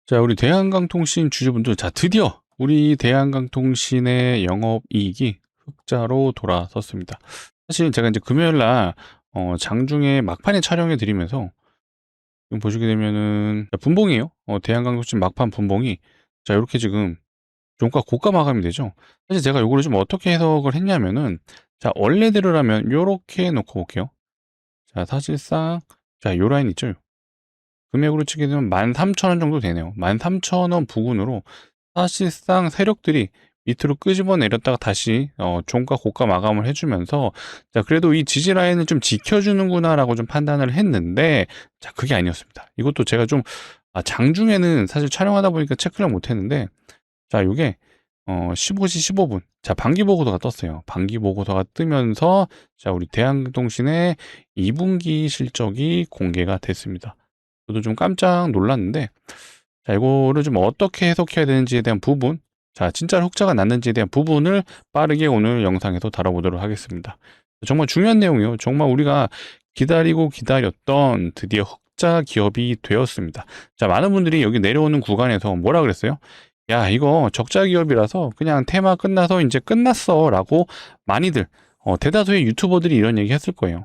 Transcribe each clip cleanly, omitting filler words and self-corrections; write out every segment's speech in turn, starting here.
자, 우리 대한강통신 주주분들, 자, 드디어 우리 대한강통신의 영업이익이 흑자로 돌아섰습니다. 사실 제가 이제 금요일 날 장중에 막판에 촬영해 드리면서 지금 보시게 되면은 분봉이에요. 대한강통신 막판 분봉이 자, 이렇게 지금 종가 고가 마감이 되죠. 사실 제가 요거를 좀 어떻게 해석을 했냐면은, 자, 원래대로라면 요렇게 놓고 볼게요. 자, 사실상 자, 요 라인 있죠. 금액으로 치게 되면 13,000원 정도 되네요. 13,000원 부근으로 사실상 세력들이 밑으로 끄집어 내렸다가 다시 종가 고가 마감을 해주면서, 자, 그래도 이 지지 라인을 좀 지켜주는구나라고 좀 판단을 했는데, 자, 그게 아니었습니다. 이것도 제가 좀 장중에는 사실 촬영하다 보니까 체크를 못했는데, 자, 요게 15시 15분, 자, 반기 보고서가 떴어요. 반기 보고서가 뜨면서 자, 우리 대한통신의 2분기 실적이 공개가 됐습니다. 저도 좀 깜짝 놀랐는데, 자, 이거를 좀 어떻게 해석해야 되는지에 대한 부분, 자, 진짜로 흑자가 났는지에 대한 부분을 빠르게 오늘 영상에서 다뤄보도록 하겠습니다. 정말 중요한 내용이에요. 정말 우리가 기다리고 기다렸던 드디어 흑자 기업이 되었습니다. 자, 많은 분들이 여기 내려오는 구간에서 뭐라 그랬어요? 야, 이거 적자 기업이라서 그냥 테마 끝나서 이제 끝났어 라고 많이들, 대다수의 유튜버들이 이런 얘기 했을 거예요.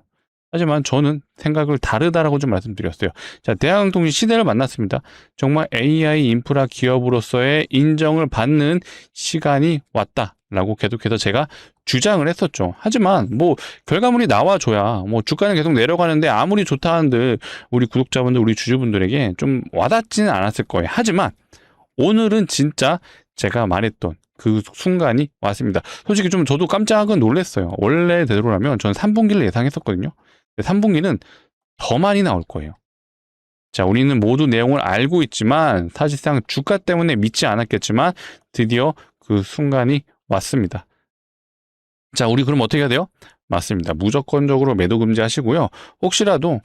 하지만 저는 생각을 다르다라고 좀 말씀드렸어요. 자, 대한통신 시대를 만났습니다. 정말 AI 인프라 기업으로서의 인정을 받는 시간이 왔다라고 계속해서 제가 주장을 했었죠. 하지만 뭐 결과물이 나와줘야 뭐 주가는 계속 내려가는데 아무리 좋다 한들 우리 구독자분들, 우리 주주분들에게 좀 와닿지는 않았을 거예요. 하지만 오늘은 진짜 제가 말했던 그 순간이 왔습니다. 솔직히 좀 저도 깜짝은 놀랐어요. 원래대로라면 저는 3분기를 예상했었거든요. 3분기는 더 많이 나올 거예요. 자, 우리는 모두 내용을 알고 있지만 사실상 주가 때문에 믿지 않았겠지만 드디어 그 순간이 왔습니다. 자, 우리 그럼 어떻게 해야 돼요? 맞습니다. 무조건적으로 매도 금지하시고요. 혹시라도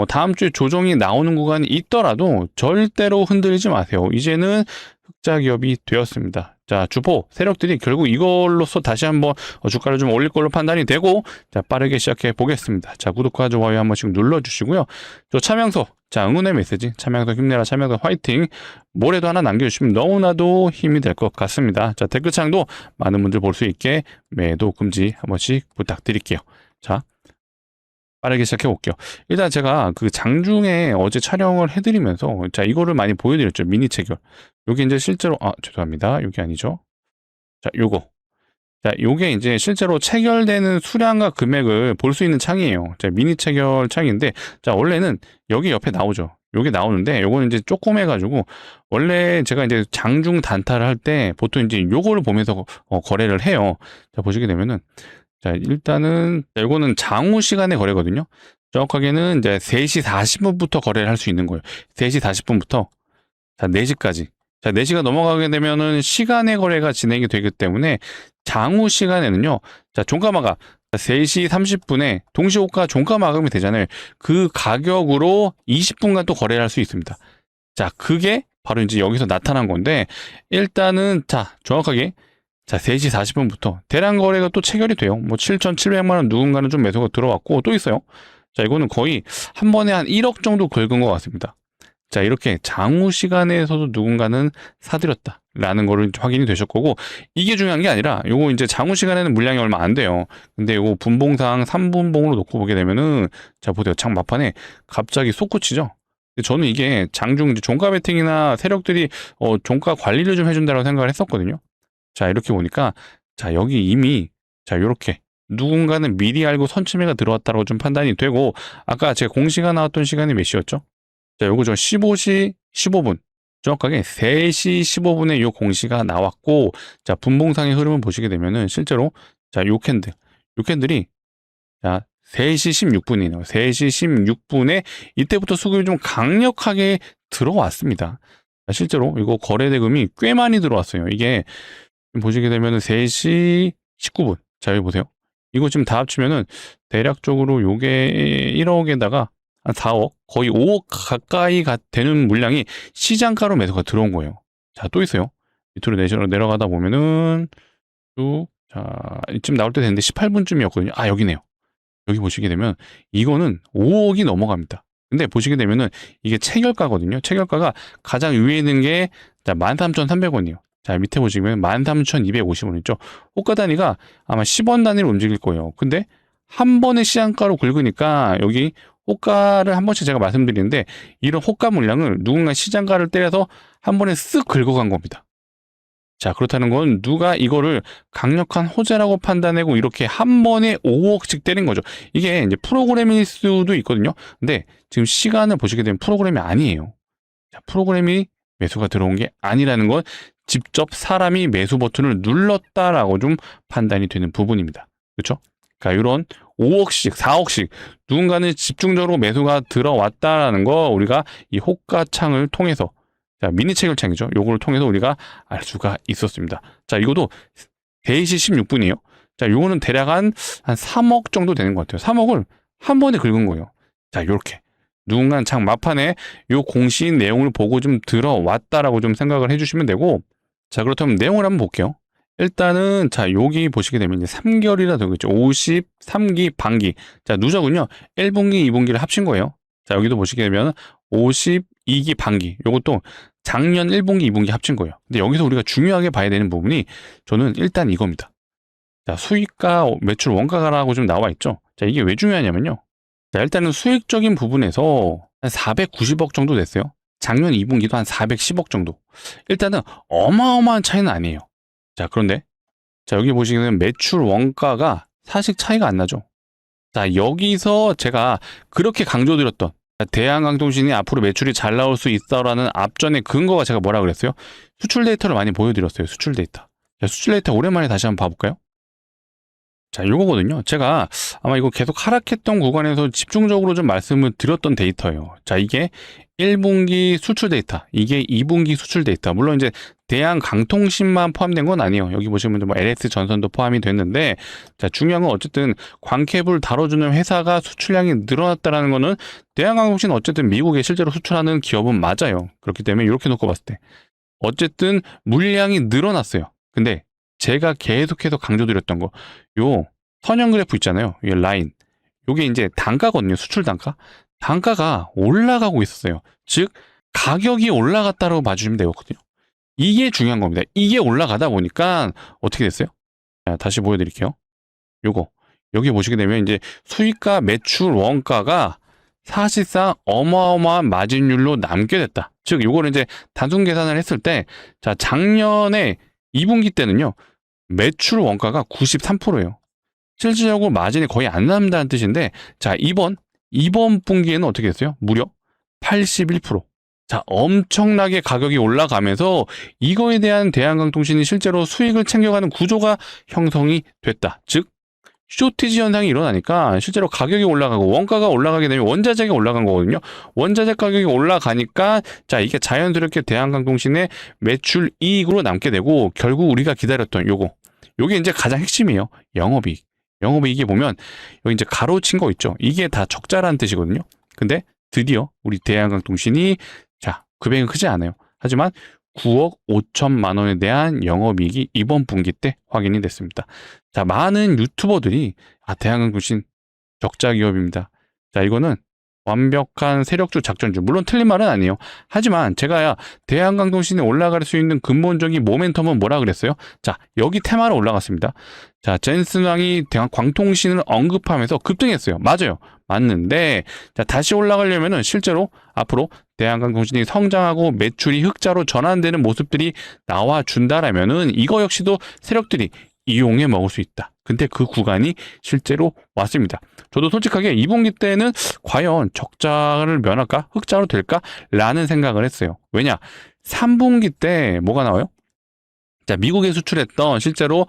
다음 주에 조정이 나오는 구간이 있더라도 절대로 흔들리지 마세요. 이제는 흑자 기업이 되었습니다. 자, 주포 세력들이 결국 이걸로써 다시 한번 주가를 좀 올릴 걸로 판단이 되고, 자, 빠르게 시작해 보겠습니다. 자, 구독과 좋아요 한 번씩 눌러주시고요. 저 차명서, 자, 응원의 메시지, 차명서 힘내라, 차명서 화이팅, 뭐래도 하나 남겨주시면 너무나도 힘이 될 것 같습니다. 자, 댓글창도 많은 분들 볼 수 있게 매도 금지 한 번씩 부탁드릴게요. 자, 빠르게 시작해 볼게요. 일단 제가 그 장중에 어제 촬영을 해드리면서, 자, 이거를 많이 보여드렸죠. 미니 체결. 요게 이제 실제로, 죄송합니다. 요게 아니죠. 자, 요거. 자, 요게 이제 실제로 체결되는 수량과 금액을 볼 수 있는 창이에요. 자, 미니 체결 창인데, 자, 원래는 여기 옆에 나오죠. 요게 나오는데, 요거는 이제 조그매가지고, 원래 제가 이제 장중 단타를 할 때 보통 이제 요거를 보면서 거래를 해요. 자, 보시게 되면은, 자, 일단은 이거는 장우 시간에 거래거든요. 정확하게는 이제 3시 40분부터 거래를 할 수 있는 거예요. 3시 40분부터 자, 4시까지. 자, 4시가 넘어가게 되면은 시간의 거래가 진행이 되기 때문에 장우 시간에는요. 자, 종가 마감 3시 30분에 동시호가 종가 마감이 되잖아요. 그 가격으로 20분간 또 거래를 할 수 있습니다. 자, 그게 바로 이제 여기서 나타난 건데, 일단은 자, 정확하게 자, 3시 40분부터 대량 거래가 또 체결이 돼요. 뭐 7,700만 원 누군가는 좀 매수가 들어왔고 또 있어요. 자, 이거는 거의 한 번에 한 1억 정도 긁은 것 같습니다. 자, 이렇게 장우 시간에서도 누군가는 사들였다라는 거를 확인이 되실 거고, 이게 중요한 게 아니라 요거 이제 장우 시간에는 물량이 얼마 안 돼요. 근데 요거 분봉상 3분봉으로 놓고 보게 되면은, 자, 보세요. 장 막판에 갑자기 솟구치죠. 저는 이게 장중 이제 종가 베팅이나 세력들이 종가 관리를 좀 해준다고 생각을 했었거든요. 자, 이렇게 보니까, 자, 여기 이미, 자, 요렇게, 누군가는 미리 알고 선침해가 들어왔다고 좀 판단이 되고, 아까 제가 공시가 나왔던 시간이 몇 시였죠? 자, 요거 저 15시 15분. 정확하게 3시 15분에 요 공시가 나왔고, 자, 분봉상의 흐름을 보시게 되면은, 실제로, 자, 요 캔들이, 자, 3시 16분이네요. 3시 16분에, 이때부터 수급이 좀 강력하게 들어왔습니다. 자, 실제로, 이거 거래 대금이 꽤 많이 들어왔어요. 이게, 보시게 되면 3시 19분. 자, 여기 보세요. 이거 지금 다 합치면은 대략적으로 요게 1억에다가 한 4억, 거의 5억 가까이 되는 물량이 시장가로 매수가 들어온 거예요. 자, 또 있어요. 밑으로 내려가다 보면은 쭉, 자, 이쯤 나올 때 됐는데 18분쯤이었거든요. 아, 여기네요. 여기 보시게 되면 이거는 5억이 넘어갑니다. 근데 보시게 되면은 이게 체결가거든요. 체결가가 가장 위에 있는 게 13,300원이에요. 자, 밑에 보시면 13,250원 있죠. 호가 단위가 아마 10원 단위로 움직일 거예요. 근데 한 번에 시장가로 긁으니까 여기 호가를 한 번씩 제가 말씀드리는데 이런 호가 물량을 누군가 시장가를 때려서 한 번에 쓱 긁어간 겁니다. 자, 그렇다는 건 누가 이거를 강력한 호재라고 판단하고 이렇게 한 번에 5억씩 때린 거죠. 이게 이제 프로그램일 수도 있거든요. 근데 지금 시간을 보시게 되면 프로그램이 아니에요. 자, 프로그램이 매수가 들어온 게 아니라는 건 직접 사람이 매수 버튼을 눌렀다라고 좀 판단이 되는 부분입니다. 그렇죠? 그러니까 이런 5억씩, 4억씩 누군가는 집중적으로 매수가 들어왔다라는 거 우리가 이 호가창을 통해서 자, 미니 체결창이죠. 요거를 통해서 우리가 알 수가 있었습니다. 자, 이것도 3시 16분이에요. 자, 요거는 대략 한 3억 정도 되는 것 같아요. 3억을 한 번에 긁은 거예요. 자, 요렇게. 누군가는 장 막판에 요 공시인 내용을 보고 좀 들어왔다라고 좀 생각을 해주시면 되고, 자, 그렇다면 내용을 한번 볼게요. 일단은, 자, 여기 보시게 되면 이제 3개월이라 되겠죠. 53기 반기. 자, 누적은요, 1분기, 2분기를 합친 거예요. 자, 여기도 보시게 되면 52기 반기. 요것도 작년 1분기, 2분기 합친 거예요. 근데 여기서 우리가 중요하게 봐야 되는 부분이 저는 일단 이겁니다. 자, 수익과 매출 원가라고 좀 나와 있죠. 자, 이게 왜 중요하냐면요. 자, 일단은 수익적인 부분에서 한 490억 정도 됐어요. 작년 2분기도 한 410억 정도. 일단은 어마어마한 차이는 아니에요. 자, 그런데 자, 여기 보시면 매출 원가가 사실 차이가 안 나죠. 자, 여기서 제가 그렇게 강조드렸던 대한강통신이 앞으로 매출이 잘 나올 수 있어라는 앞전의 근거가 제가 뭐라 그랬어요? 수출 데이터를 많이 보여드렸어요. 수출 데이터. 자, 수출 데이터 오랜만에 다시 한번 봐볼까요? 자, 요거거든요. 제가 아마 이거 계속 하락했던 구간에서 집중적으로 좀 말씀을 드렸던 데이터예요. 자, 이게 1분기 수출 데이터, 이게 2분기 수출 데이터. 물론 이제 대한강통신만 포함된 건 아니에요. 여기 보시면 뭐 LS 전선도 포함이 됐는데, 자, 중요한 건 어쨌든 광캡을 다뤄주는 회사가 수출량이 늘어났다라는 거는 대한강통신은 어쨌든 미국에 실제로 수출하는 기업은 맞아요. 그렇기 때문에 이렇게 놓고 봤을 때 어쨌든 물량이 늘어났어요. 근데 제가 계속해서 강조드렸던 거, 요 선형 그래프 있잖아요. 이 라인. 요게 이제 단가거든요. 수출 단가. 단가가 올라가고 있었어요. 즉 가격이 올라갔다고 봐주시면 되거든요. 이게 중요한 겁니다. 이게 올라가다 보니까 어떻게 됐어요? 자, 다시 보여드릴게요. 요거 여기 보시게 되면 이제 수익과 매출 원가가 사실상 어마어마한 마진율로 남게 됐다. 즉 요거를 이제 단순 계산을 했을 때, 자, 작년에 2분기 때는요 매출 원가가 93%예요. 실질적으로 마진이 거의 안 남는다는 뜻인데, 자, 이번 분기에는 어떻게 됐어요? 무려 81%. 자, 엄청나게 가격이 올라가면서 이거에 대한 대한강통신이 실제로 수익을 챙겨가는 구조가 형성이 됐다. 즉 쇼티지 현상이 일어나니까 실제로 가격이 올라가고 원가가 올라가게 되면 원자재가 올라간 거거든요. 원자재 가격이 올라가니까 자, 이게 자연스럽게 대한강통신의 매출 이익으로 남게 되고, 결국 우리가 기다렸던 요게 이제 가장 핵심이에요. 영업이익. 영업이익에 보면 여기 이제 가로친 거 있죠. 이게 다 적자라는 뜻이거든요. 근데 드디어 우리 대한강통신이, 자, 금액은 크지 않아요. 하지만 9억 5천만 원에 대한 영업이익이 이번 분기 때 확인이 됐습니다. 자, 많은 유튜버들이 대한강통신 적자 기업입니다. 자, 이거는 완벽한 세력주 작전주. 물론 틀린 말은 아니에요. 하지만 제가 대한강통신에 올라갈 수 있는 근본적인 모멘텀은 뭐라 그랬어요? 자, 여기 테마로 올라갔습니다. 자, 젠슨왕이 대한광통신을 언급하면서 급등했어요. 맞아요. 맞는데, 자, 다시 올라가려면은 실제로 앞으로 대한강통신이 성장하고 매출이 흑자로 전환되는 모습들이 나와준다라면은 이거 역시도 세력들이 이용해 먹을 수 있다. 근데 그 구간이 실제로 왔습니다. 저도 솔직하게 2분기 때는 과연 적자를 면할까? 흑자로 될까? 라는 생각을 했어요. 왜냐? 3분기 때 뭐가 나와요? 자, 미국에 수출했던 실제로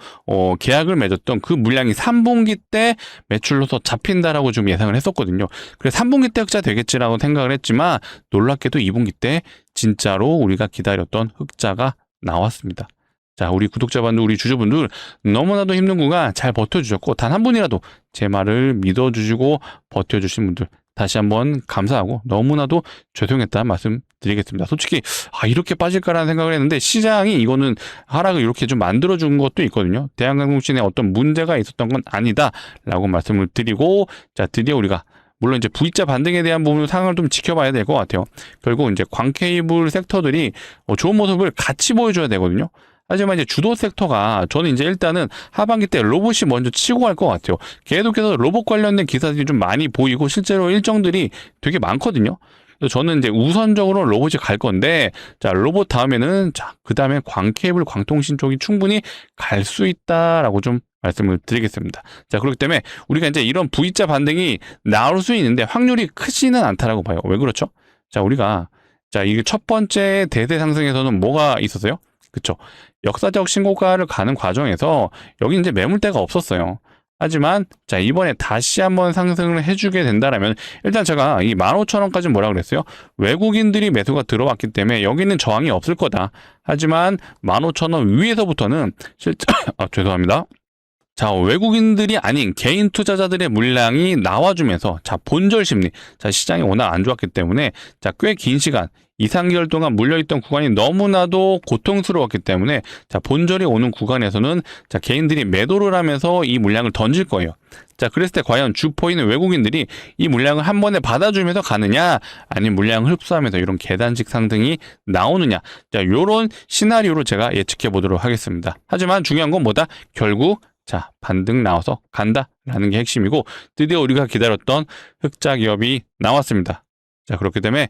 계약을 맺었던 그 물량이 3분기 때 매출로서 잡힌다라고 좀 예상을 했었거든요. 그래서 3분기 때 흑자 되겠지라고 생각을 했지만 놀랍게도 2분기 때 진짜로 우리가 기다렸던 흑자가 나왔습니다. 자, 우리 구독자분들, 우리 주주분들 너무나도 힘든 구간 잘 버텨주셨고, 단 한 분이라도 제 말을 믿어주시고 버텨주신 분들 다시 한번 감사하고 너무나도 죄송했다는 말씀 드리겠습니다. 솔직히 이렇게 빠질까라는 생각을 했는데 시장이 이거는 하락을 이렇게 좀 만들어준 것도 있거든요. 대한강통신에 어떤 문제가 있었던 건 아니다라고 말씀을 드리고, 자, 드디어 우리가 물론 이제 V자 반등에 대한 부분은 상황을 좀 지켜봐야 될 것 같아요. 결국 이제 광 케이블 섹터들이 좋은 모습을 같이 보여줘야 되거든요. 하지만 이제 주도 섹터가 저는 이제 일단은 하반기 때 로봇이 먼저 치고 갈 것 같아요. 계속해서 로봇 관련된 기사들이 좀 많이 보이고 실제로 일정들이 되게 많거든요. 그래서 저는 이제 우선적으로 로봇이 갈 건데, 자, 로봇 다음에는, 자, 그 다음에 광 케이블, 광통신 쪽이 충분히 갈 수 있다라고 좀 말씀을 드리겠습니다. 자, 그렇기 때문에 우리가 이제 이런 V자 반등이 나올 수 있는데 확률이 크지는 않다라고 봐요. 왜 그렇죠? 자, 우리가, 자, 이게 첫 번째 대세 상승에서는 뭐가 있었어요? 그쵸? 역사적 신고가를 가는 과정에서 여기 이제 매물대가 없었어요. 하지만 자, 이번에 다시 한번 상승을 해주게 된다라면, 일단 제가 이 15,000원까지 뭐라 그랬어요? 외국인들이 매수가 들어왔기 때문에 여기는 저항이 없을 거다. 하지만 15,000원 위에서부터는 실제 죄송합니다. 자, 외국인들이 아닌 개인 투자자들의 물량이 나와주면서, 자, 본절 심리, 자, 시장이 워낙 안 좋았기 때문에, 자, 꽤 긴 시간 2, 3개월 동안 물려있던 구간이 너무나도 고통스러웠기 때문에, 자, 본절이 오는 구간에서는, 자, 개인들이 매도를 하면서 이 물량을 던질 거예요. 자, 그랬을 때 과연 주포인 외국인들이 이 물량을 한 번에 받아주면서 가느냐, 아니면 물량을 흡수하면서 이런 계단식 상승이 나오느냐, 자, 요런 시나리오로 제가 예측해 보도록 하겠습니다. 하지만 중요한 건 뭐다? 결국 자, 반등 나와서 간다라는 게 핵심이고, 드디어 우리가 기다렸던 흑자 기업이 나왔습니다. 자, 그렇기 때문에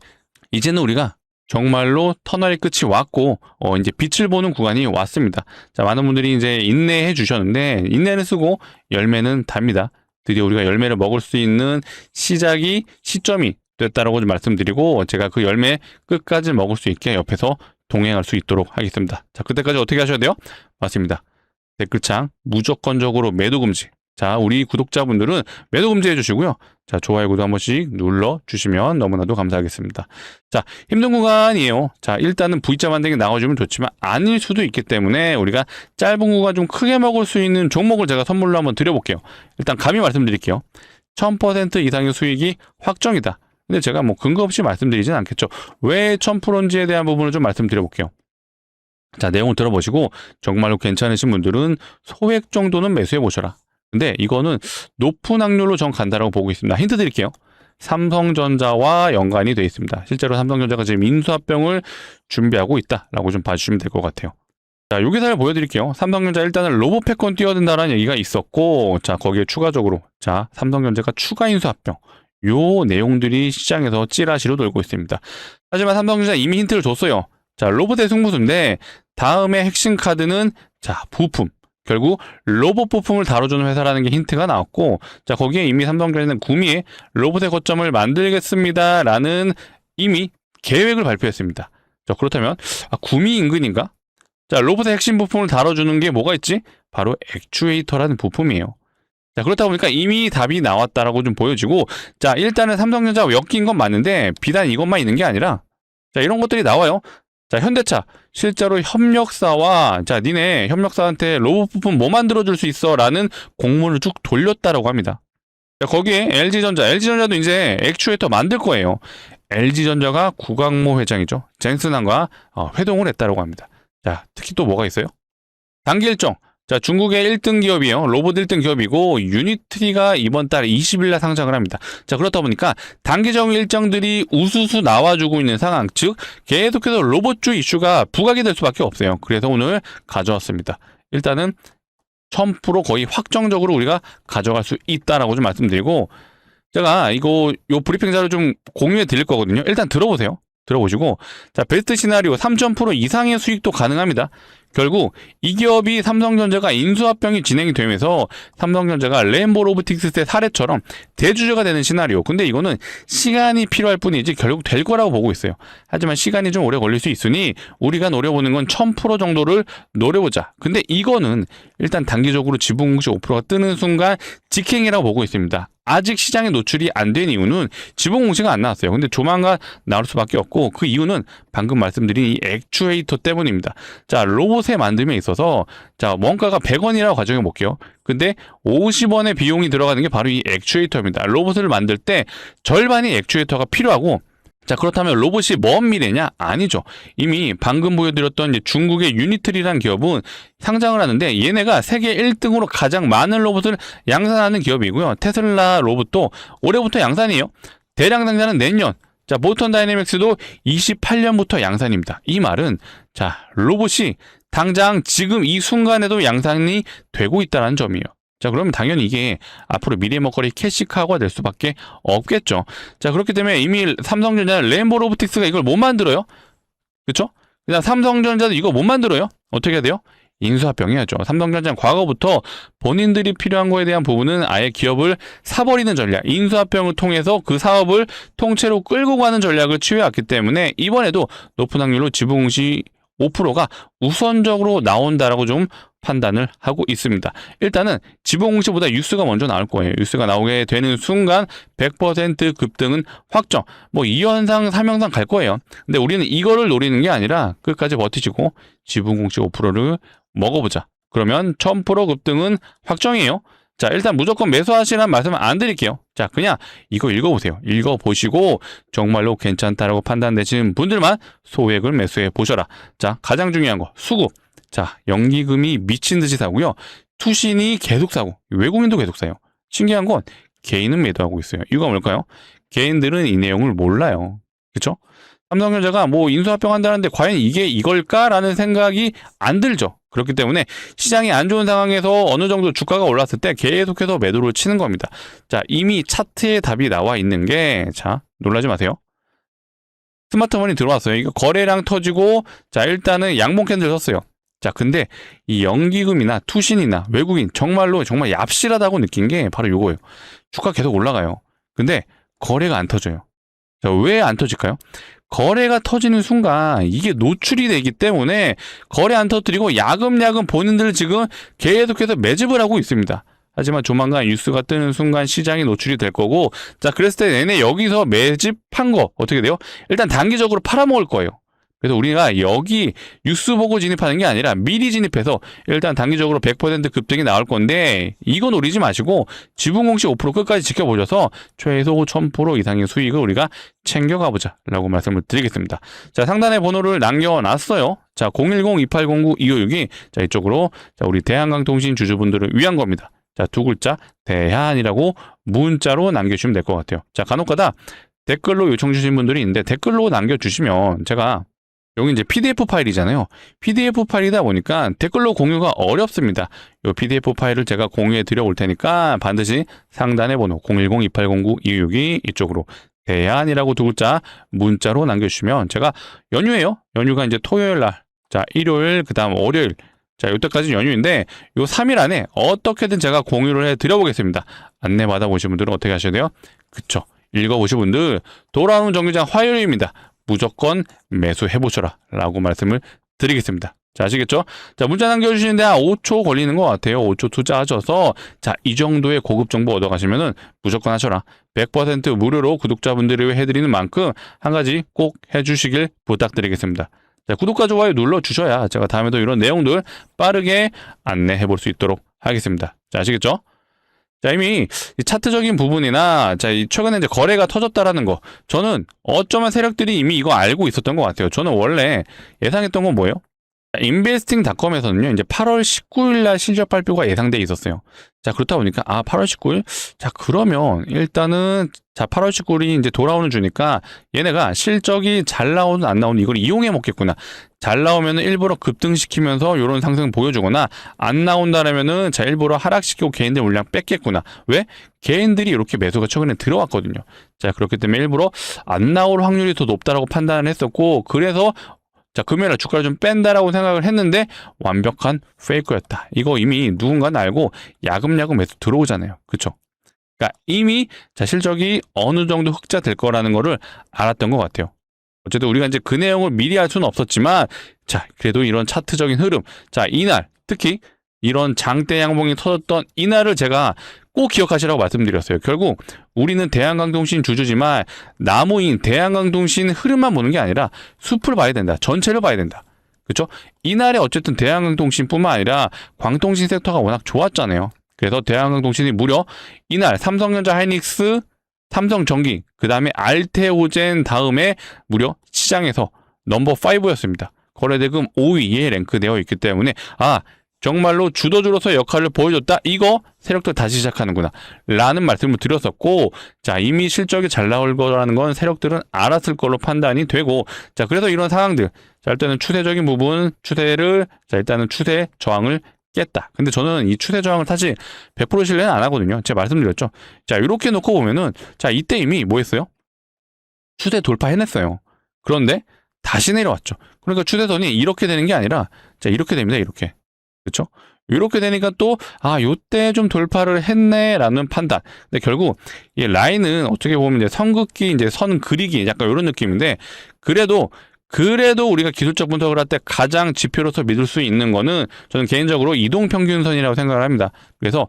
이제는 우리가 정말로 터널의 끝이 왔고, 이제 빛을 보는 구간이 왔습니다. 자, 많은 분들이 이제 인내해 주셨는데, 인내는 쓰고 열매는 답니다. 드디어 우리가 열매를 먹을 수 있는 시점이 됐다라고 좀 말씀드리고, 제가 그 열매 끝까지 먹을 수 있게 옆에서 동행할 수 있도록 하겠습니다. 자, 그때까지 어떻게 하셔야 돼요? 맞습니다. 댓글창 무조건적으로 매도 금지. 자, 우리 구독자분들은 매도 금지 해주시고요. 자, 좋아요, 구독 한 번씩 눌러주시면 너무나도 감사하겠습니다. 자, 힘든 구간이에요. 자, 일단은 V자 반등이 나와주면 좋지만 아닐 수도 있기 때문에 우리가 짧은 구간 좀 크게 먹을 수 있는 종목을 제가 선물로 한번 드려볼게요. 일단 감히 말씀드릴게요. 1000% 이상의 수익이 확정이다. 근데 제가 뭐 근거 없이 말씀드리진 않겠죠. 왜 1000%인지에 대한 부분을 좀 말씀드려볼게요. 자, 내용을 들어보시고 정말로 괜찮으신 분들은 소액 정도는 매수해 보셔라. 근데 이거는 높은 확률로 전 간다라고 보고 있습니다. 힌트 드릴게요. 삼성전자와 연관이 되어 있습니다. 실제로 삼성전자가 지금 인수합병을 준비하고 있다라고 좀 봐주시면 될 것 같아요. 자, 요 기사를 보여드릴게요. 삼성전자 일단은 로봇 패권 뛰어든다라는 얘기가 있었고, 자, 거기에 추가적으로, 자, 삼성전자가 추가 인수합병, 요 내용들이 시장에서 찌라시로 돌고 있습니다. 하지만 삼성전자 이미 힌트를 줬어요. 자, 로봇의 승부수인데 다음에 핵심 카드는, 자, 부품. 결국 로봇 부품을 다뤄주는 회사라는 게 힌트가 나왔고, 자, 거기에 이미 삼성전자는 구미에 로봇의 거점을 만들겠습니다라는 이미 계획을 발표했습니다. 자, 그렇다면 구미 인근인가? 자, 로봇의 핵심 부품을 다뤄주는 게 뭐가 있지? 바로 액추에이터라는 부품이에요. 자, 그렇다 보니까 이미 답이 나왔다라고 좀 보여지고, 자, 일단은 삼성전자가 엮인 건 맞는데 비단 이것만 있는 게 아니라, 자, 이런 것들이 나와요. 자, 현대차 실제로 협력사와, 자, 니네 협력사한테 로봇 부품 뭐 만들어줄 수 있어? 라는 공문을 쭉 돌렸다라고 합니다. 자, 거기에 LG전자도 이제 액추에이터 만들 거예요. LG전자가 구광모 회장이죠. 젠슨항과 회동을 했다라고 합니다. 자, 특히 또 뭐가 있어요? 단기 일정. 자, 중국의 1등 기업이에요. 로봇 1등 기업이고, 유니트리가 이번 달 20일날 상장을 합니다. 자, 그렇다 보니까 단기적 일정들이 우수수 나와주고 있는 상황, 즉 계속해서 로봇주 이슈가 부각이 될 수밖에 없어요. 그래서 오늘 가져왔습니다. 일단은 1000% 거의 확정적으로 우리가 가져갈 수 있다라고 좀 말씀드리고, 제가 요 브리핑 자료 좀 공유해 드릴 거거든요. 일단 들어보세요. 들어보시고, 자, 베스트 시나리오 3000% 이상의 수익도 가능합니다. 결국 이 기업이 삼성전자가 인수합병이 진행이 되면서 삼성전자가 레인보우 로보틱스의 사례처럼 대주주가 되는 시나리오. 근데 이거는 시간이 필요할 뿐이지 결국 될 거라고 보고 있어요. 하지만 시간이 좀 오래 걸릴 수 있으니 우리가 노려보는 건 1000% 정도를 노려보자. 근데 이거는 일단 단기적으로 지분공시 5%가 뜨는 순간 직행이라고 보고 있습니다. 아직 시장에 노출이 안 된 이유는 지분 공시가 안 나왔어요. 근데 조만간 나올 수밖에 없고, 그 이유는 방금 말씀드린 이 액추에이터 때문입니다. 자, 로봇의 만듦에 있어서, 자, 원가가 100원이라고 가정해 볼게요. 근데 50원의 비용이 들어가는 게 바로 이 액추에이터입니다. 로봇을 만들 때 절반이 액추에이터가 필요하고, 자, 그렇다면 로봇이 먼 미래냐? 아니죠. 이미 방금 보여드렸던 이제 중국의 유니트리라는 기업은 상장을 하는데 얘네가 세계 1등으로 가장 많은 로봇을 양산하는 기업이고요. 테슬라 로봇도 올해부터 양산이에요. 대량 생산은 내년. 자, 보스턴 다이내믹스도 28년부터 양산입니다. 이 말은 자, 로봇이 당장 지금 이 순간에도 양산이 되고 있다는 점이에요. 자, 그러면 당연히 이게 앞으로 미래 먹거리 캐시카우가 될 수밖에 없겠죠. 자, 그렇기 때문에 이미 삼성전자는 레인보우 로보틱스가 이걸 못 만들어요. 그쵸? 그다음 삼성전자도 이거 못 만들어요. 어떻게 해야 돼요? 인수합병해야죠. 삼성전자는 과거부터 본인들이 필요한 거에 대한 부분은 아예 기업을 사버리는 전략, 인수합병을 통해서 그 사업을 통째로 끌고 가는 전략을 취해왔기 때문에 이번에도 높은 확률로 지분공시 5%가 우선적으로 나온다라고 좀 판단을 하고 있습니다. 일단은 지분공시보다 뉴스가 먼저 나올 거예요. 뉴스가 나오게 되는 순간 100% 급등은 확정. 뭐 2연상, 3연상 갈 거예요. 근데 우리는 이거를 노리는 게 아니라 끝까지 버티시고 지분공시 5%를 먹어보자. 그러면 1000% 급등은 확정이에요. 자, 일단 무조건 매수하시라는 말씀은 안 드릴게요. 자, 그냥 이거 읽어보세요. 읽어보시고 정말로 괜찮다라고 판단되시는 분들만 소액을 매수해 보셔라. 자, 가장 중요한 거 수급. 자, 연기금이 미친 듯이 사고요. 투신이 계속 사고 외국인도 계속 사요. 신기한 건 개인은 매도하고 있어요. 이유가 뭘까요? 개인들은 이 내용을 몰라요. 그렇죠? 삼성전자가 뭐 인수합병 한다는데 과연 이게 이걸까라는 생각이 안 들죠. 그렇기 때문에 시장이 안 좋은 상황에서 어느 정도 주가가 올랐을 때 계속해서 매도를 치는 겁니다. 자, 이미 차트에 답이 나와 있는 게, 자, 놀라지 마세요. 스마트폰이 들어왔어요. 이거 거래량 터지고, 자, 일단은 양봉 캔들 썼어요. 자, 근데 이 연기금이나 투신이나 외국인 정말로 정말 얍실하다고 느낀 게 바로 요거예요. 주가 계속 올라가요. 근데 거래가 안 터져요. 자, 왜 안 터질까요? 거래가 터지는 순간 이게 노출이 되기 때문에 거래 안 터뜨리고 야금야금 본인들 지금 계속해서 매집을 하고 있습니다. 하지만 조만간 뉴스가 뜨는 순간 시장이 노출이 될 거고, 자, 그랬을 때 내내 여기서 매집한 거 어떻게 돼요? 일단 단기적으로 팔아먹을 거예요. 그래서 우리가 여기 뉴스 보고 진입하는 게 아니라 미리 진입해서 일단 단기적으로 100% 급등이 나올 건데 이거 노리지 마시고 지분공시 5% 끝까지 지켜보셔서 최소 1000% 이상의 수익을 우리가 챙겨가보자 라고 말씀을 드리겠습니다. 자, 상단에 번호를 남겨놨어요. 자, 010-2809-2562. 자, 이쪽으로 자, 우리 대한강통신 주주분들을 위한 겁니다. 자, 두 글자 대한이라고 문자로 남겨주시면 될 것 같아요. 자, 간혹가다 댓글로 요청 주신 분들이 있는데 댓글로 남겨주시면 제가 여기 이제 PDF 파일이잖아요. PDF 파일이다 보니까 댓글로 공유가 어렵습니다. 이 PDF 파일을 제가 공유해 드려 올 테니까 반드시 상단에 번호 010-2809-2562 이쪽으로 대안이라고 두 글자 문자로 남겨주시면 제가 연휴예요. 연휴가 이제 토요일 날, 자, 일요일, 그 다음 월요일, 자, 이때까지 연휴인데 요 3일 안에 어떻게든 제가 공유를 해 드려 보겠습니다. 안내 받아보신 분들은 어떻게 하셔야 돼요? 그쵸. 읽어보신 분들 돌아오는 정규장 화요일입니다. 무조건 매수해보셔라 라고 말씀을 드리겠습니다. 자, 아시겠죠? 자, 문자 남겨주시는데 한 5초 걸리는 것 같아요. 5초 투자하셔서 자, 이 정도의 고급 정보 얻어가시면은 무조건 하셔라. 100% 무료로 구독자분들이 해드리는 만큼 한 가지 꼭 해주시길 부탁드리겠습니다. 자, 구독과 좋아요 눌러주셔야 제가 다음에도 이런 내용들 빠르게 안내해볼 수 있도록 하겠습니다. 자, 아시겠죠? 자, 이미 차트적인 부분이나 자, 최근에 이제 거래가 터졌다라는 거, 저는 어쩌면 세력들이 이미 이거 알고 있었던 것 같아요. 저는 원래 예상했던 건 뭐예요? 인베스팅닷컴에서는요, 이제 8월 19일 날 실적 발표가 예상돼 있었어요. 자, 그렇다 보니까 8월 19일? 자, 그러면 일단은 자, 8월 19일이 이제 돌아오는 주니까 얘네가 실적이 잘 나오든 안 나오든 이걸 이용해 먹겠구나. 잘 나오면 일부러 급등시키면서 이런 상승 보여주거나 안 나온다라면은 자, 일부러 하락시키고 개인들 물량 뺏겠구나. 왜? 개인들이 이렇게 매수가 최근에 들어왔거든요. 자, 그렇기 때문에 일부러 안 나올 확률이 더 높다라고 판단을 했었고, 그래서 자, 금요일에 주가를 좀 뺀다라고 생각을 했는데 완벽한 페이크였다. 이거 이미 누군가는 알고 야금야금 매수 들어오잖아요. 그쵸? 그러니까 이미 자, 실적이 어느 정도 흑자될 거라는 거를 알았던 것 같아요. 어쨌든 우리가 이제 그 내용을 미리 알 수는 없었지만, 자, 그래도 이런 차트적인 흐름, 자, 이날 특히 이런 장대 양봉이 터졌던 이날을 제가 꼭 기억하시라고 말씀드렸어요. 결국 우리는 대한강통신 주주지만 나무인 대한강통신 흐름만 보는 게 아니라 숲을 봐야 된다. 전체를 봐야 된다. 그렇죠? 이날에 어쨌든 대한강통신뿐만 아니라 광통신 섹터가 워낙 좋았잖아요. 그래서 대한강통신이 무려 이날 삼성전자 하이닉스 삼성전기, 그 다음에 알테오젠 다음에 무려 시장에서 넘버 5였습니다. 거래대금 5위에 랭크되어 있기 때문에 정말로 주도주로서 역할을 보여줬다. 이거 세력들 다시 시작하는구나 라는 말씀을 드렸었고, 자, 이미 실적이 잘 나올 거라는 건 세력들은 알았을 걸로 판단이 되고, 자, 그래서 이런 상황들, 자, 일단은 추세적인 부분, 일단은 추세 저항을 깼다. 근데 저는 이 추세 저항을 사실 100% 신뢰는 안 하거든요. 제가 말씀드렸죠. 자, 이렇게 놓고 보면은, 자, 이때 이미 뭐 했어요? 추세 돌파 해냈어요. 그런데 다시 내려왔죠. 그러니까 추세선이 이렇게 되는 게 아니라, 자, 이렇게 됩니다. 이렇게. 그렇죠? 이렇게 되니까 또 요때 좀 돌파를 했네라는 판단. 근데 결국 이 라인은 어떻게 보면 이제 선긋기, 이제 선 그리기 약간 이런 느낌인데, 그래도 우리가 기술적 분석을 할 때 가장 지표로서 믿을 수 있는 거는 저는 개인적으로 이동평균선이라고 생각을 합니다. 그래서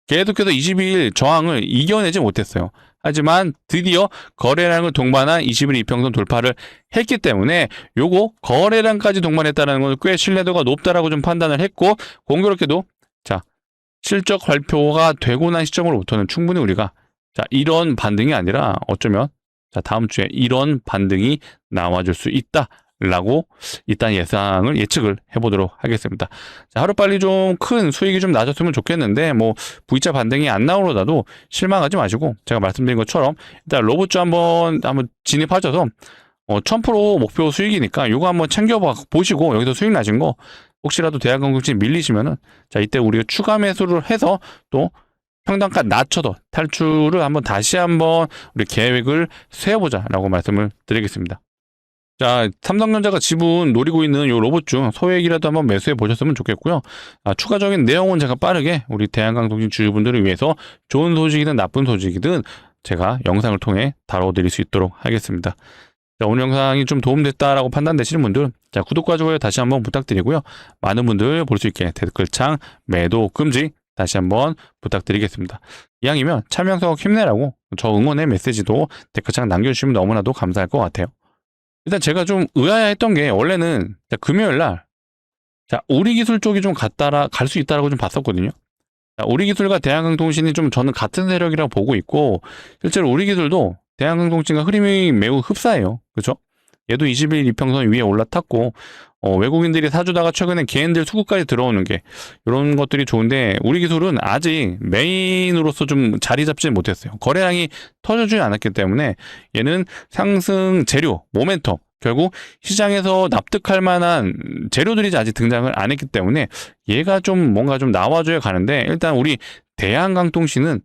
계속해서 22일 저항을 이겨내지 못했어요. 하지만 드디어 거래량을 동반한 20일 이평선 돌파를 했기 때문에 요거 거래량까지 동반했다는 건 꽤 신뢰도가 높다라고 좀 판단을 했고, 공교롭게도 자, 실적 발표가 되고 난 시점으로부터는 충분히 우리가 자, 이런 반등이 아니라 어쩌면 자, 다음 주에 이런 반등이 나와줄 수 있다라고 일단 예측을 해보도록 하겠습니다. 자, 하루빨리 좀 큰 수익이 좀 나졌으면 좋겠는데, 뭐 V자 반등이 안 나오더라도 실망하지 마시고, 제가 말씀드린 것처럼 일단 로봇주 한번 진입하셔서 1000% 목표 수익이니까 요거 한번 챙겨보시고, 여기서 수익 나신 거 혹시라도 대한항공증 밀리시면은, 자, 이때 우리가 추가 매수를 해서 또 평단가 낮춰서 탈출을 다시 한번 우리 계획을 세워보자라고 말씀을 드리겠습니다. 자, 삼성전자가 지분 노리고 있는 요 로봇주 소액이라도 한번 매수해 보셨으면 좋겠고요. 추가적인 내용은 제가 빠르게 우리 대한항공증 주주분들을 위해서 좋은 소식이든 나쁜 소식이든 제가 영상을 통해 다뤄드릴 수 있도록 하겠습니다. 자, 오늘 영상이 좀 도움됐다라고 판단되시는 분들, 자, 구독과 좋아요 다시 한번 부탁드리고요. 많은 분들 볼 수 있게 댓글창 매도 금지 다시 한번 부탁드리겠습니다. 이왕이면 참여석 힘내라고 저 응원의 메시지도 댓글창 남겨주시면 너무나도 감사할 것 같아요. 일단 제가 좀 의아했던 게, 원래는 금요일날 우리기술 쪽이 좀 갈 수 있다라고 좀 봤었거든요. 자, 우리기술과 대한항공통신이 좀 저는 같은 세력이라고 보고 있고, 실제로 우리기술도 대한항공통신과 흐름이 매우 흡사해요. 그렇죠? 얘도 20일 이평선 위에 올라탔고, 외국인들이 사주다가 최근에 개인들 수급까지 들어오는 게, 이런 것들이 좋은데, 우리기술은 아직 메인으로서 좀 자리 잡지 못했어요. 거래량이 터져주지 않았기 때문에 얘는 상승 재료, 모멘텀, 결국 시장에서 납득할 만한 재료들이 아직 등장을 안 했기 때문에 얘가 좀 뭔가 좀 나와줘야 가는데, 일단 우리 대한항공통신은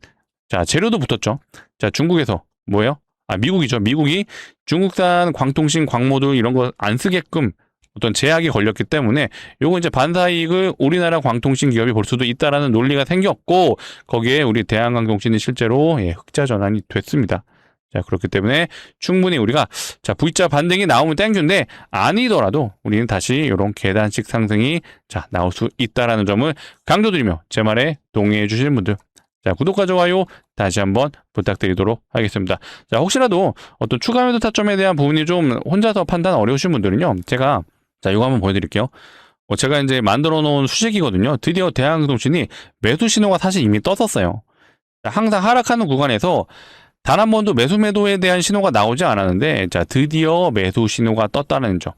자, 재료도 붙었죠. 자, 중국에서 뭐예요? 미국이죠. 미국이 중국산 광통신, 광모듈 이런 거 안 쓰게끔 어떤 제약이 걸렸기 때문에 요거 이제 반사이익을 우리나라 광통신 기업이 볼 수도 있다라는 논리가 생겼고, 거기에 우리 대한항공통신이 실제로 흑자 전환이 됐습니다. 자, 그렇기 때문에 충분히 우리가 자, V자 반등이 나오면 땡큐인데, 아니더라도 우리는 다시 이런 계단식 상승이 자, 나올 수 있다라는 점을 강조드리며 제 말에 동의해 주시는 분들, 자, 구독과 좋아요 다시 한번 부탁드리도록 하겠습니다. 자, 혹시라도 어떤 추가 매도 타점에 대한 부분이 좀 혼자서 판단 어려우신 분들은요, 제가 자, 이거 한번 보여드릴게요. 제가 이제 만들어 놓은 수식이거든요. 드디어 대한항공통신이 매수 신호가 사실 이미 떴었어요. 자, 항상 하락하는 구간에서 단 한 번도 매도에 대한 신호가 나오지 않았는데, 자, 드디어 매수 신호가 떴다는 점.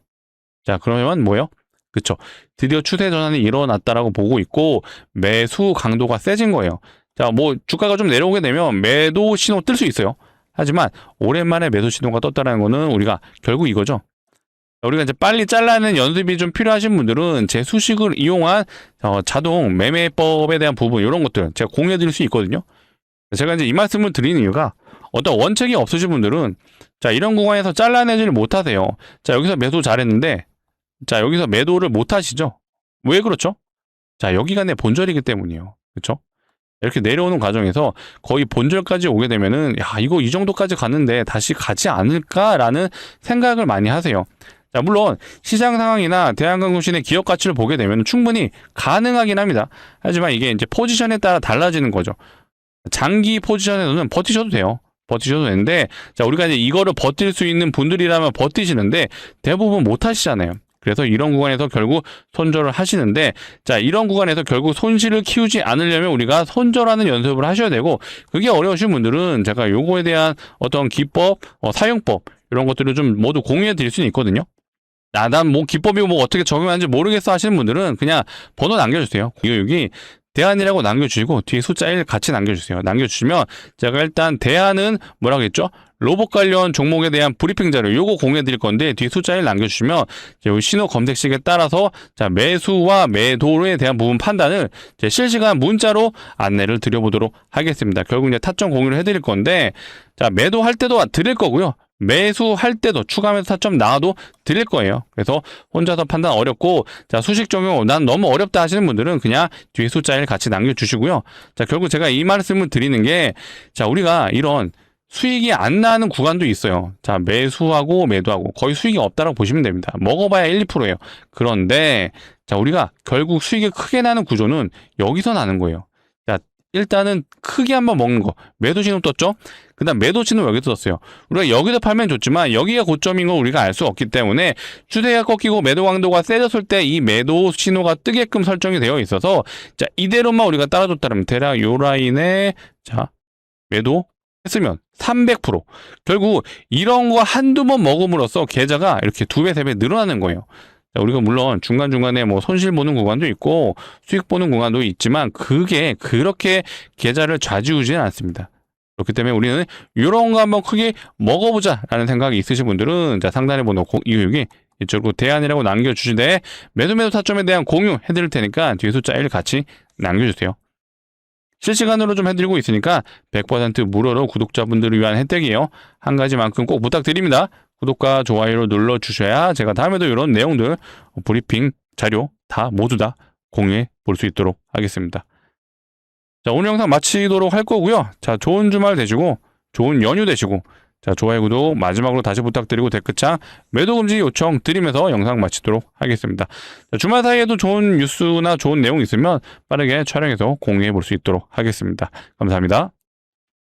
자, 그러면 뭐예요? 그쵸. 드디어 추세 전환이 일어났다라고 보고 있고, 매수 강도가 세진 거예요. 자, 뭐 주가가 좀 내려오게 되면 매도 신호 뜰 수 있어요. 하지만 오랜만에 매도 신호가 떴다는 거는 우리가 결국 이거죠. 우리가 이제 빨리 잘라내는 연습이 좀 필요하신 분들은 제 수식을 이용한 자동 매매법에 대한 부분, 이런 것들 제가 공유해 드릴 수 있거든요. 제가 이제 이 말씀을 드리는 이유가, 어떤 원칙이 없으신 분들은 자, 이런 구간에서 잘라내지를 못하세요. 자, 여기서 매도 잘했는데, 자, 여기서 매도를 못하시죠. 왜 그렇죠? 자, 여기가 내 본절이기 때문이에요. 그렇죠? 이렇게 내려오는 과정에서 거의 본절까지 오게 되면은, 야, 이거 이 정도까지 갔는데 다시 가지 않을까라는 생각을 많이 하세요. 자, 물론 시장 상황이나 대한항공통신의 기업 가치를 보게 되면 충분히 가능하긴 합니다. 하지만 이게 이제 포지션에 따라 달라지는 거죠. 장기 포지션에서는 버티셔도 돼요. 버티셔도 되는데, 자, 우리가 이제 이거를 버틸 수 있는 분들이라면 버티시는데 대부분 못 하시잖아요. 그래서 이런 구간에서 결국 손절을 하시는데, 자, 이런 구간에서 결국 손실을 키우지 않으려면 우리가 손절하는 연습을 하셔야 되고, 그게 어려우신 분들은 제가 요거에 대한 어떤 기법, 사용법 이런 것들을 좀 모두 공유해 드릴 수는 있거든요. 난 뭐 기법이 뭐 어떻게 적용하는지 모르겠어 하시는 분들은 그냥 번호 남겨주세요. 여기 대안이라고 남겨주시고 뒤에 숫자 1 같이 남겨주세요. 남겨주시면 제가 일단 대안은 뭐라고 했죠? 로봇 관련 종목에 대한 브리핑 자료 요거 공유해 드릴 건데 뒤에 숫자 1 남겨주시면 여기 신호 검색식에 따라서 자 매수와 매도에 대한 부분 판단을 실시간 문자로 안내를 드려보도록 하겠습니다. 결국 이제 타점 공유를 해드릴 건데 자 매도할 때도 드릴 거고요. 매수할 때도 추가 매수 타점 나와도 드릴 거예요. 그래서 혼자서 판단 어렵고 자 수식 적용 난 너무 어렵다 하시는 분들은 그냥 뒤에 숫자 1 같이 남겨주시고요. 자 결국 제가 이 말씀을 드리는 게 자 우리가 이런 수익이 안 나는 구간도 있어요. 자 매수하고 매도하고 거의 수익이 없다라고 보시면 됩니다. 먹어봐야 1, 2%예요. 그런데 자 우리가 결국 수익이 크게 나는 구조는 여기서 나는 거예요. 자 일단은 크게 한번 먹는 거 매도 신호 떴죠? 그 다음 매도 신호 여기서 떴어요. 우리가 여기서 팔면 좋지만 여기가 고점인 걸 우리가 알 수 없기 때문에 추세가 꺾이고 매도 강도가 세졌을 때 이 매도 신호가 뜨게끔 설정이 되어 있어서 자 이대로만 우리가 따라줬다면 대략 요 라인에 자 매도 했으면 300% 결국 이런 거 한두 번 먹음으로써 계좌가 이렇게 2배, 3배 늘어나는 거예요. 자, 우리가 물론 중간중간에 뭐 손실 보는 구간도 있고 수익 보는 구간도 있지만 그게 그렇게 계좌를 좌지우지는 않습니다. 그렇기 때문에 우리는 이런 거 한번 크게 먹어보자 라는 생각이 있으신 분들은 자 상단에 번호 0262 이쪽으로 대안이라고 남겨주시되 매도 타점에 대한 공유 해드릴 테니까 뒤에 숫자 1 같이 남겨주세요. 실시간으로 좀 해드리고 있으니까 100% 무료로 구독자분들을 위한 혜택이에요. 한 가지만큼 꼭 부탁드립니다. 구독과 좋아요를 눌러주셔야 제가 다음에도 이런 내용들 브리핑 자료 다 모두 다 공유해 볼 수 있도록 하겠습니다. 자 오늘 영상 마치도록 할 거고요. 자 좋은 주말 되시고 좋은 연휴 되시고 자 좋아요 구독 마지막으로 다시 부탁드리고 댓글창 매도 금지 요청 드리면서 영상 마치도록 하겠습니다. 자, 주말 사이에도 좋은 뉴스나 좋은 내용 있으면 빠르게 촬영해서 공유해 볼 수 있도록 하겠습니다. 감사합니다.